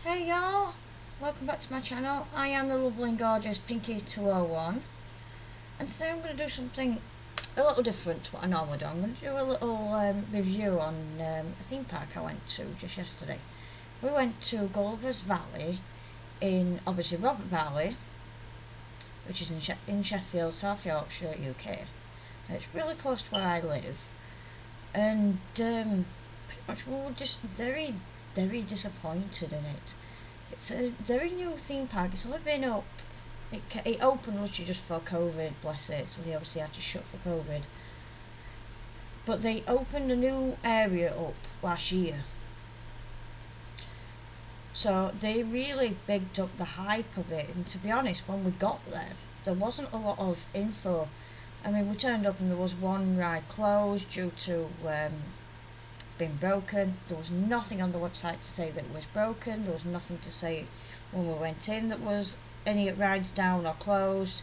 Hey y'all, welcome back to my channel. I am the lovely and gorgeous Pinky201, and today I'm going to do something a little different to what I normally do. I'm going to do a little review on a theme park I went to just yesterday. We went to Gulliver's Valley in, obviously, Robert Valley, which is in Sheffiled, South Yorkshire, UK. It's really close to where I live, and pretty much we were just very disappointed in it. It's a very new theme park. It's only been up. It opened literally just for COVID, bless it. So they obviously had to shut for COVID. But they opened a new area up last year. So they really bigged up the hype of it. And to be honest, when we got there wasn't a lot of info. I mean, we turned up and there was one ride closed due to been broken. There was nothing on the website to say that it was broken. There was nothing to say when we went in that was any rides down or closed.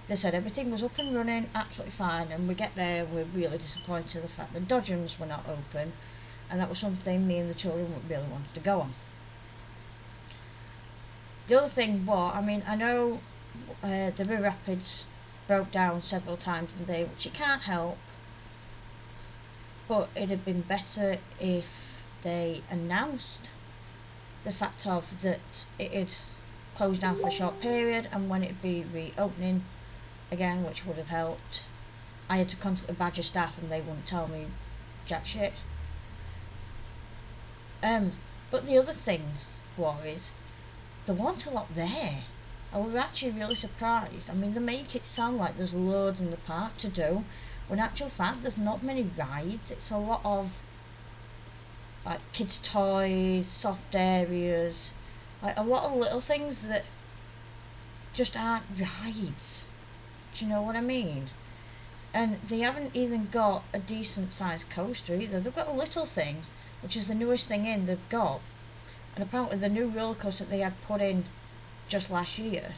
They said everything was up and running absolutely fine, and we get there and we're really disappointed the fact the dodgems were not open, and that was something me and the children really wanted to go on. The other thing was, I mean, I know the river rapids broke down several times in the day, which you can't help, but it'd have been better if they announced the fact of that it had closed down for a short period and when it'd be reopening again, which would have helped. I had to constantly badger staff and they wouldn't tell me jack shit. But the other thing was there weren't a lot there. I was actually really surprised. I mean, they make it sound like there's loads in the park to do, when in actual fact there's not many rides. It's a lot of like kids' toys, soft areas, like a lot of little things that just aren't rides. Do you know what I mean? And they haven't even got a decent sized coaster either. They've got a little thing, which is the newest thing in they've got, and apparently the new roller coaster that they had put in just last year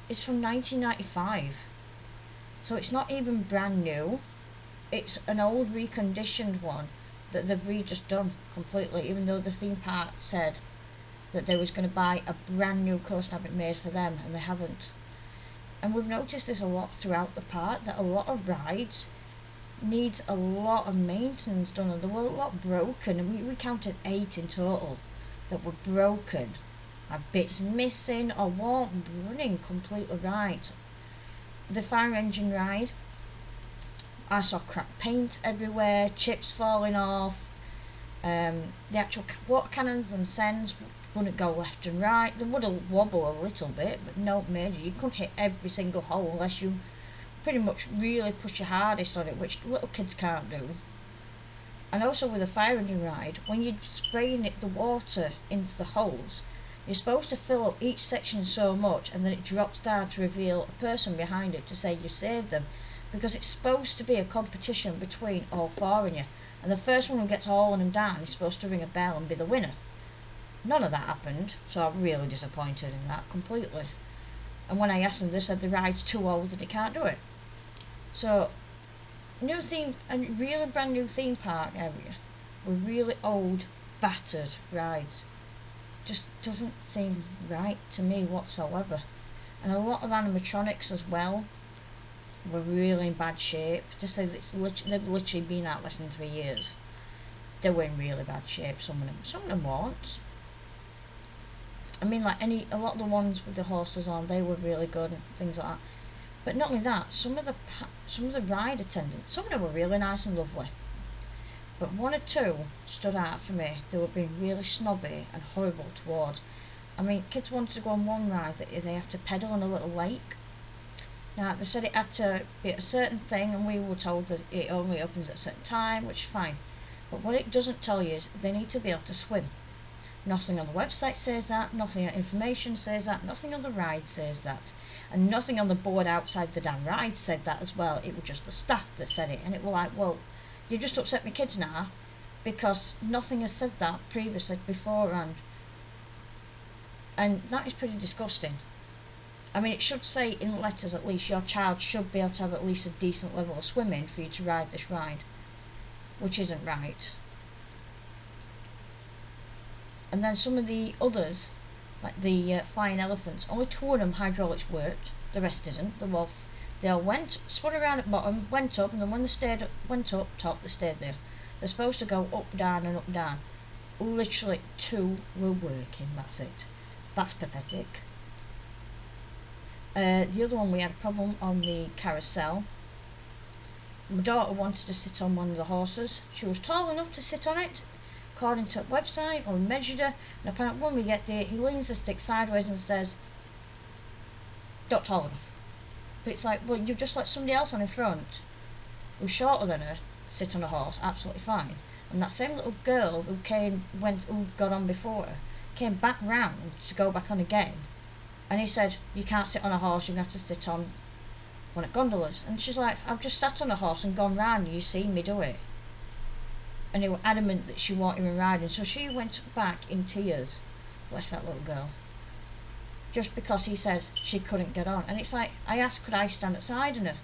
is from 1995. So it's not even brand new. It's an old reconditioned one that they've just done completely, even though the theme park said that they was going to buy a brand new coaster and have it made for them, and they haven't. And we've noticed this a lot throughout the park, that a lot of rides needs a lot of maintenance done, and there were a lot broken, and we counted 8 in total that were broken, had bits missing or weren't running completely right. The fire engine ride, I saw cracked paint everywhere, chips falling off. The actual water cannons and sends wouldn't go left and right. They would wobble a little bit, but no major. You couldn't hit every single hole unless you pretty much really push your hardest on it, which little kids can't do. And also with the fire engine ride, when you're spraying the water into the holes, you're supposed to fill up each section so much and then it drops down to reveal a person behind it to say you saved them, because it's supposed to be a competition between all 4 of you, and the first one who gets all of them down is supposed to ring a bell and be the winner. None of that happened, so I'm really disappointed in that completely. And when I asked them, they said the ride's too old and they can't do it. So, new theme, a really brand new theme park area with really old, battered rides. Just doesn't seem right to me whatsoever. And a lot of animatronics as well were really in bad shape. Just say they've literally been out less than 3 years. They were in really bad shape. Some of them weren't. I mean, like a lot of the ones with the horses on, they were really good and things like that. But not only that, some of the ride attendants, some of them were really nice and lovely, but 1 or 2 stood out for me. They were being really snobby and horrible towards. I mean, kids wanted to go on one ride that they have to pedal on a little lake. Now, they said it had to be a certain thing, and we were told that it only opens at a certain time, which is fine. But what it doesn't tell you is they need to be able to swim. Nothing on the website says that, nothing on information says that, nothing on the ride says that, and nothing on the board outside the damn ride said that as well. It was just the staff that said it, and it was like, well, you just upset my kids now, because nothing has said that previously beforehand. And that is pretty disgusting. I mean, it should say in letters at least your child should be able to have at least a decent level of swimming for you to ride this ride, which isn't right. And then some of the others, like the flying elephants, only 2 of them hydraulics worked, the rest didn't. They all went, spun around at bottom, went up, and then when they went up top, they stayed there. They're supposed to go up, down, and up, down. Literally 2 were working, that's it. That's pathetic. The other one, we had a problem on the carousel. My daughter wanted to sit on one of the horses. She was tall enough to sit on it, according to the website, or measured her, and apparently when we get there, he leans the stick sideways and says, not tall enough. But it's like, well, you just let somebody else on in front, who's shorter than her, sit on a horse, absolutely fine. And that same little girl who got on before her, came back round to go back on again, and he said, you can't sit on a horse, you're going to have to sit on one of gondolas. And she's like, I've just sat on a horse and gone round and you've seen me do it. And they were adamant that she wasn't even riding, so she went back in tears, bless that little girl, just because he said she couldn't get on. And it's like, I asked, could I stand aside of her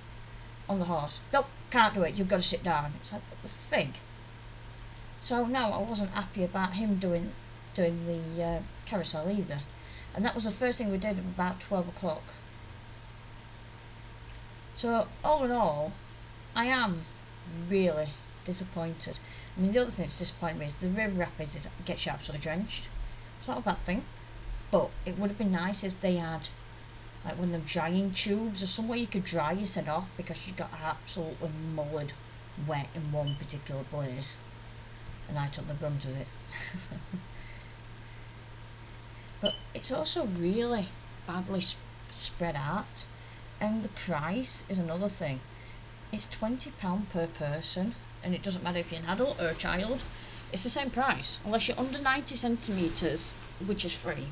on the horse? Nope, can't do it, you've got to sit down. It's like, what the fig? So no, I wasn't happy about him doing the carousel either. And that was the first thing we did at about 12 o'clock. So all in all, I am really disappointed. I mean, the other thing that's disappointed me is the river rapids gets you absolutely drenched. It's not a bad thing, but it would have been nice if they had like one of them drying tubes or somewhere you could dry yourself off, because you got absolutely mullered wet in one particular place, and I took the brunt of it. But it's also really badly spread out, and the price is another thing. It's £20 per person, and it doesn't matter if you're an adult or a child, it's the same price, unless you're under 90 centimetres, which is free.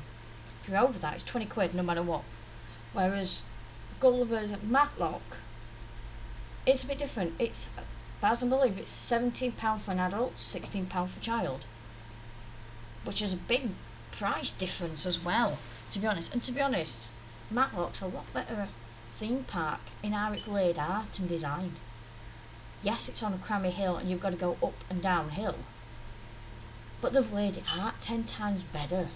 If you're over that, it's 20 quid no matter what. Whereas Gulliver's at Matlock, it's a bit different. It's, as I believe, it's £17 for an adult, £16 for a child, which is a big price difference as well, to be honest. And to be honest, Matlock's a lot better theme park in how it's laid out and designed. Yes, it's on a crammy hill and you've got to go up and down hill, but they've laid it out 10 times better,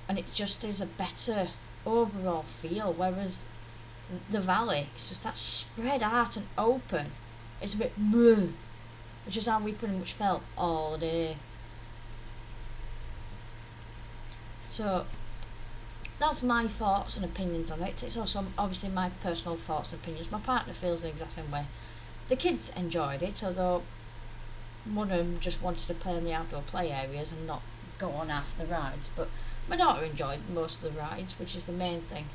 and it just is a better overall feel. Whereas the valley, it's just that spread out and open, it's a bit bleh, which is how we pretty much felt all day. So that's my thoughts and opinions on it. It's also obviously my personal thoughts and opinions. My partner feels the exact same way. The kids enjoyed it, although one of them just wanted to play in the outdoor play areas and not go on half the rides. But my daughter enjoyed most of the rides, which is the main thing.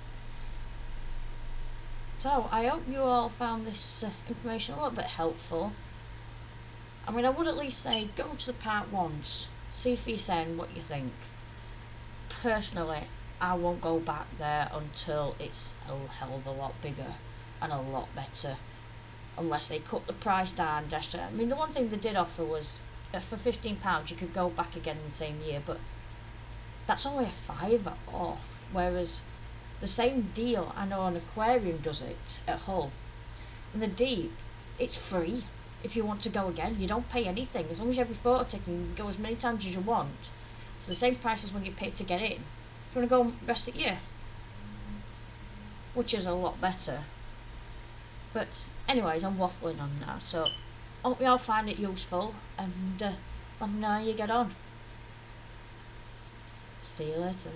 So I hope you all found this information a little bit helpful. I mean, I would at least say go to the park once, see for yourself what you think. Personally, I won't go back there until it's a hell of a lot bigger and a lot better, unless they cut the price down. I mean, the one thing they did offer was for £15 you could go back again the same year, but that's only a £5 off, whereas the same deal, I know an aquarium does it at Hull, and the Deep, it's free. If you want to go again, you don't pay anything, as long as you have your photo taken, you can go as many times as you want. It's the same price as when you pay to get in. If you want to go rest of the year, which is a lot better. But anyways, I'm waffling on now, so I hope you all find it useful, and let me know how you get on. See you later.